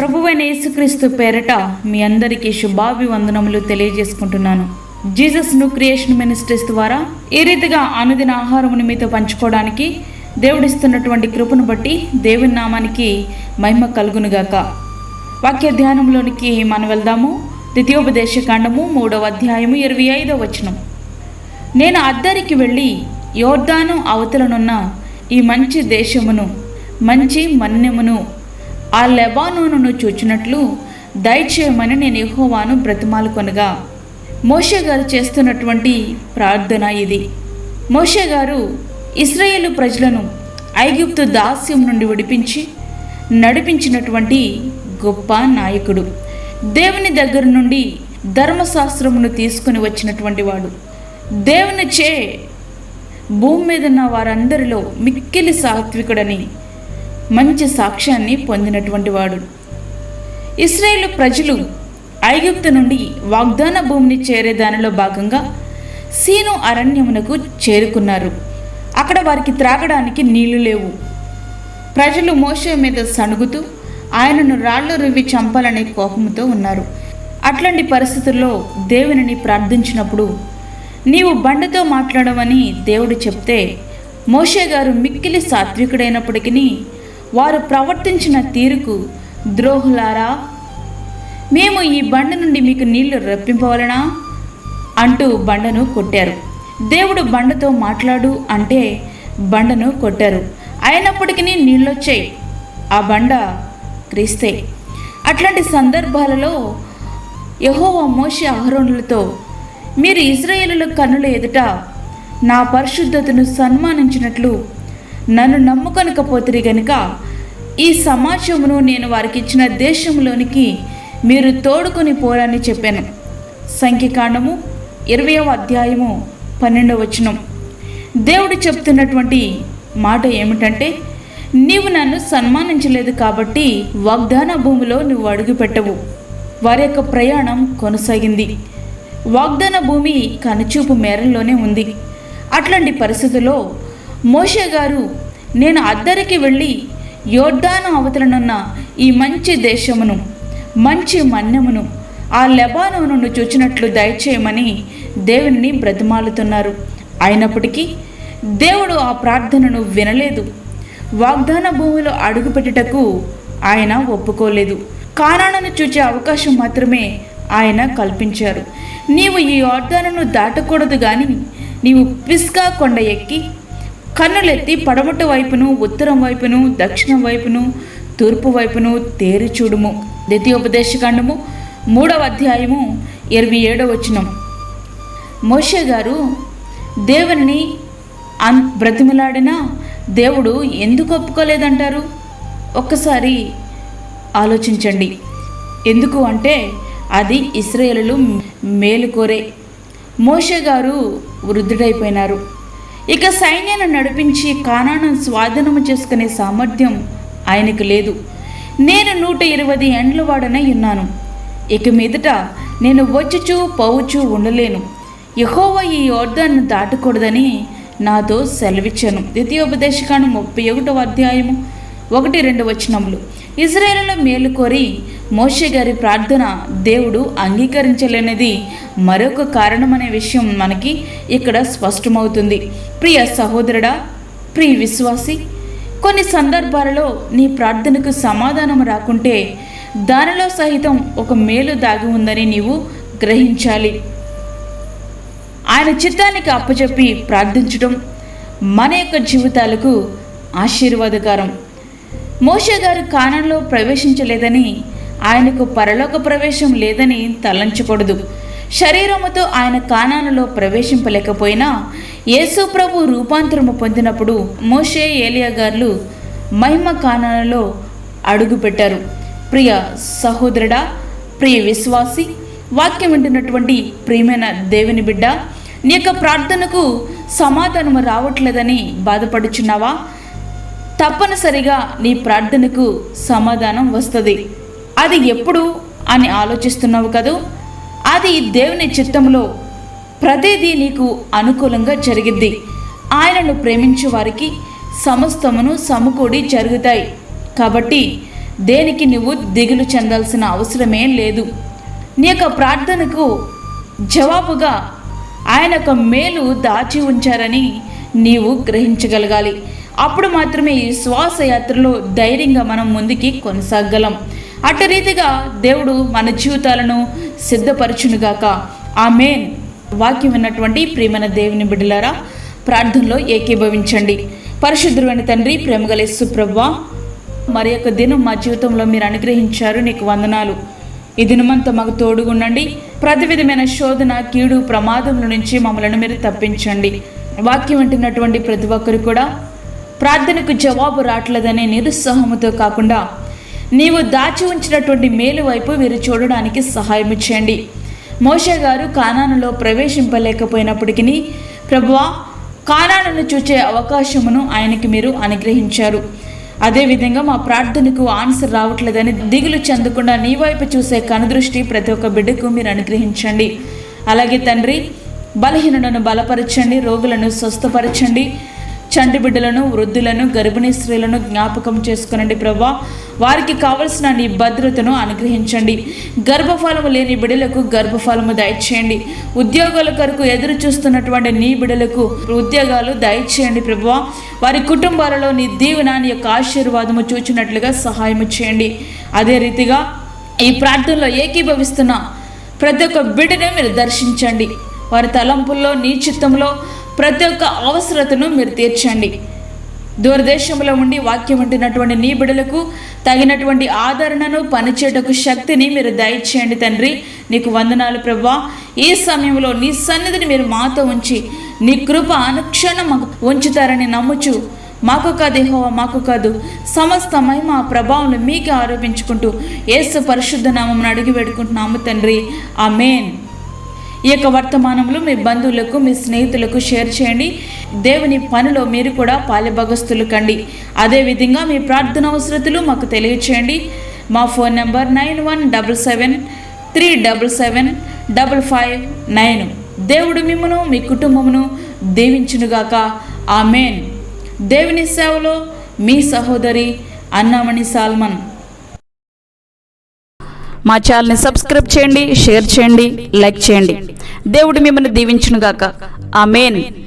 ప్రభువైన యేసుక్రీస్తు పేరట మీ అందరికీ శుభాభివందనములు తెలియజేసుకుంటున్నాను. జీసస్ న్యూ క్రియేషన్ మినిస్ట్రీస్ ద్వారా ఈ రీతిగా అనుదిన ఆహారమును మీతో పంచుకోవడానికి దేవుడిస్తున్నటువంటి కృపను బట్టి దేవుని నామానికి మహిమ కలుగునుగాక. వాక్య ధ్యానంలోనికి మనం వెళ్దాము. ద్వితీయోపదేశ కాండము 3వ అధ్యాయము 25వ వచనం. నేను అద్దరికి వెళ్ళి యోర్దాను అవతలనున్న ఈ మంచి దేశమును మంచి మన్యమును ఆ లెబానోనును చూచినట్లు దయచేయమని నేను యెహోవాను బ్రతిమాలుకొనగా. మోషే గారు చేస్తున్నటువంటి ప్రార్థన ఇది. మోషే గారు ఇశ్రాయేలు ప్రజలను ఐగుప్తు దాస్యం నుండి విడిపించి నడిపించినటువంటి గొప్ప నాయకుడు. దేవుని దగ్గర నుండి ధర్మశాస్త్రమును తీసుకుని వచ్చినటువంటి వాడు. దేవునిచే భూమి మీద ఉన్న వారందరిలో మిక్కిలి సాత్వికుడని మంచి సాక్ష్యాన్ని పొందినటువంటి వాడు. ఇశ్రాయేలు ప్రజలు ఐగుప్తు నుండి వాగ్దాన భూమిని చేరే దానిలో భాగంగా సీను అరణ్యమునకు చేరుకున్నారు. అక్కడ వారికి త్రాగడానికి నీళ్లు లేవు. ప్రజలు మోషే మీద సణుగుతూ ఆయనను రాళ్ళు రువ్వి చంపాలనే కోపంతో ఉన్నారు. అట్లాంటి పరిస్థితుల్లో దేవునిని ప్రార్థించినప్పుడు నీవు బండతో మాట్లాడమని దేవుడు చెప్తే మోషే గారు మిక్కిలి సాత్వికుడైనప్పటికీ వారు ప్రవర్తించిన తీరుకు, ద్రోహులారా, మేము ఈ బండ నుండి మీకు నీళ్లు రప్పింపవలనా అంటూ బండను కొట్టారు. దేవుడు బండతో మాట్లాడు అంటే బండను కొట్టారు. అయినప్పటికీ నీళ్ళొచ్చాయి. ఆ బండ క్రీస్తే. అట్లాంటి సందర్భాలలో యెహోవా మోషే అహరోనులతో, మీరు ఇశ్రాయేలుల కన్నుల ఎదుట నా పరిశుద్ధతను సన్మానించినట్లు నన్ను నమ్ముకొనకపోతిరి గనుక ఈ సమాజమును నేను వారికి ఇచ్చిన దేశంలోనికి మీరు తోడుకొని పోరని చెప్పాను. సంఖ్యాకాండము 20వ అధ్యాయము 12వ వచనం. దేవుడు చెప్తున్నటువంటి మాట ఏమిటంటే, నీవు నన్ను సన్మానించలేదు కాబట్టి వాగ్దాన భూమిలో నువ్వు అడుగు పెట్టవు. వారి యొక్క ప్రయాణం కొనసాగింది. వాగ్దాన భూమి కనుచూపు మేరల్లోనే ఉంది. అట్లాంటి పరిస్థితుల్లో మోషే గారు నేను అద్దరికి వెళ్ళి యోర్దాను అవతలనున్న ఈ మంచి దేశమును మంచి మన్యమును ఆ లెబానోనును చూచినట్లు దయచేయమని దేవుని బ్రతిమాలుతున్నారు. అయినప్పటికీ దేవుడు ఆ ప్రార్థనను వినలేదు. వాగ్దాన భూమిలో అడుగుపెట్టుటకు ఆయన ఒప్పుకోలేదు. కానానును చూచే అవకాశం మాత్రమే ఆయన కల్పించారు. నీవు ఈ యోర్దానును దాటకూడదు కానీ నీవు పిస్గా కొండ ఎక్కి కన్నులెత్తి పడమటి వైపును, ఉత్తరం వైపును, దక్షిణం వైపును, తూర్పు వైపును తేరి చూడుము. ద్వితీయోపదేశకాండము 3వ అధ్యాయము 27వ వచనం. మోషే గారు దేవుని బ్రతిమలాడినా దేవుడు ఎందుకు ఒప్పుకోలేదంటారు? ఒక్కసారి ఆలోచించండి. ఎందుకు అంటే అది ఇశ్రాయేలులు మేలుకోరే. మోషే గారు వృద్ధుడైపోయినారు. ఇక సైన్యాన్ని నడిపించి కానాను స్వాధీనము చేసుకునే సామర్థ్యం ఆయనకు లేదు. నేను 120 ఏండ్ల వాడనై ఉన్నాను. ఇక మీదట నేను వచ్చుచూ పోవచ్చు ఉండలేను. యెహోవా ఈ యోర్దాను దాటకూడదని నాతో సెలవిచ్చాను. ద్వితీయోపదేశకాండం 31వ అధ్యాయము 1-2 వచనములు. ఇశ్రాయేలులో మేలు కోరి మోషే గారి ప్రార్థన దేవుడు అంగీకరించలేనిది మరొక కారణమనే విషయం మనకి ఇక్కడ స్పష్టమవుతుంది. ప్రియ సహోదరుడా, ప్రియ విశ్వాసి, కొన్ని సందర్భాలలో నీ ప్రార్థనకు సమాధానం రాకుంటే దానిలో సహితం ఒక మేలు దాగి ఉందని నీవు గ్రహించాలి. ఆయన చిత్తానికి అప్పచెప్పి ప్రార్థించడం మన యొక్క జీవితాలకు ఆశీర్వాదకరం. మోషే గారు కానానులో ప్రవేశించలేదని ఆయనకు పరలోక ప్రవేశం లేదని తలంచకూడదు. శరీరముతో ఆయన కానానులో ప్రవేశింపలేకపోయినా యేసు ప్రభు రూపాంతరము పొందినప్పుడు మోషే, ఏలియా గారు మహిమ కానానులో అడుగుపెట్టారు. ప్రియ సహోదరుడా, ప్రియ విశ్వాసి, వాక్యం వింటున్నటువంటి ప్రియమైన దేవుని బిడ్డ, నీ యొక్క ప్రార్థనకు సమాధానము రావట్లేదని బాధపడుచున్నావా? తప్పనిసరిగా నీ ప్రార్థనకు సమాధానం వస్తుంది. అది ఎప్పుడు అని ఆలోచిస్తున్నావు కదూ? అది దేవుని చిత్తంలో ప్రతిదీ నీకు అనుకూలంగా జరిగిద్ది. ఆయనను ప్రేమించే వారికి సమస్తమును సమకూడి జరుగుతాయి. కాబట్టి దేనికి నువ్వు దిగులు చెందాల్సిన అవసరమే లేదు. నీ యొక్క ప్రార్థనకు జవాబుగా ఆయన యొక్క మేలు దాచి ఉంచారని నీవు గ్రహించగలగాలి. అప్పుడు మాత్రమే ఈ శ్వాసయాత్రలో ధైర్యంగా మనం ముందుకి కొనసాగలం. అటు రీతిగా దేవుడు మన జీవితాలను సిద్ధపరచునుగాక. ఆమేన్. వాక్యం విన్నటువంటి ప్రియమైన దేవుని బిడ్డలారా, ప్రార్థనలో ఏకీభవించండి. పరిశుద్ధుడైన తండ్రి, ప్రేమగల యేసు ప్రభువా, మరి యొక్క దినం మా జీవితంలో మీరు అనుగ్రహించారు, నీకు వందనాలు. ఈ దినమంతా మాకు తోడుగుండండి. ప్రతి విధమైన శోధన, కీడు, ప్రమాదముల నుంచి మమ్మల్ని మీరు తప్పించండి. వాక్యం వింటున్నటువంటి ప్రతి ఒక్కరు కూడా ప్రార్థనకు జవాబు రావట్లేదనే నిరుత్సాహంతో కాకుండా నీవు దాచి ఉంచినటువంటి మేలు వైపు వీరు చూడడానికి సహాయం చేయండి. మోషే గారు కానానులో ప్రవేశింపలేకపోయినప్పటికీ ప్రభువా, కానానును చూచే అవకాశమును ఆయనకి మీరు అనుగ్రహించారు. అదేవిధంగా మా ప్రార్థనకు ఆన్సర్ రావట్లేదని దిగులు చెందకుండా నీ వైపు చూసే కనుదృష్టి ప్రతి ఒక్క బిడ్డకు మీరు అనుగ్రహించండి. అలాగే తండ్రి, బలహీనులను బలపరచండి, రోగులను స్వస్థపరచండి, చంటి బిడ్డలను, వృద్ధులను, గర్భిణీ స్త్రీలను జ్ఞాపకం చేసుకునండి ప్రభువా. వారికి కావలసిన నీ భద్రతను అనుగ్రహించండి. గర్భఫలము లేని బిడ్డలకు గర్భఫలము దయచేయండి. ఉద్యోగాల కొరకు ఎదురు చూస్తున్నటువంటి నీ బిడ్డలకు ఉద్యోగాలు దయచేయండి ప్రభువా. వారి కుటుంబాలలో నీ దీవెన, నీ యొక్క ఆశీర్వాదము చూచినట్లుగా సహాయము చేయండి. అదే రీతిగా ఈ ప్రార్థనలో ఏకీభవిస్తున్న ప్రతి ఒక్క బిడ్డను మీరు దర్శించండి. వారి తలంపుల్లో, నీ చిత్తంలో ప్రతి ఒక్క అవసరతను మీరు తీర్చండి. దూరదేశంలో ఉండి వాక్యం వింటున్నటువంటి నీ బిడ్డలకు తగినటువంటి ఆదరణను, పనిచేయటకు శక్తిని మీరు దయచేయండి తండ్రి. నీకు వందనాలు ప్రభువా. ఈ సమయంలో నీ సన్నిధిని మీరు మాతో ఉంచి నీ కృప అనుక్షణం మాకు ఉంచుతారని నమ్ముచు, మాకు కాదు యెహోవా, మాకు కాదు, సమస్త మహిమ ప్రభావం మీకే ఆరోపించుకుంటూ యేసు పరిశుద్ధ నామమున అడిగి వేడుకుంటున్నాము తండ్రి. ఆమేన్. ఈ యొక్క వర్తమానంలో మీ బంధువులకు, మీ స్నేహితులకు షేర్ చేయండి. దేవుని పనిలో మీరు కూడా పాలిభాగస్తులు కండి. అదేవిధంగా మీ ప్రార్థన అవసరతలు మాకు తెలియచేయండి. మా ఫోన్ నెంబర్ 9177377559. దేవుడు మిమ్మును, మీ కుటుంబమును దీవించునుగాక. ఆమేన్. దేవుని సేవలో మీ సహోదరి అన్నామణి సాల్మన్. మా ఛానల్ని సబ్స్క్రైబ్ చేయండి, షేర్ చేయండి, లైక్ చేయండి. దేవుడు మిమ్మల్ని దీవించునుగాక. ఆమేన్.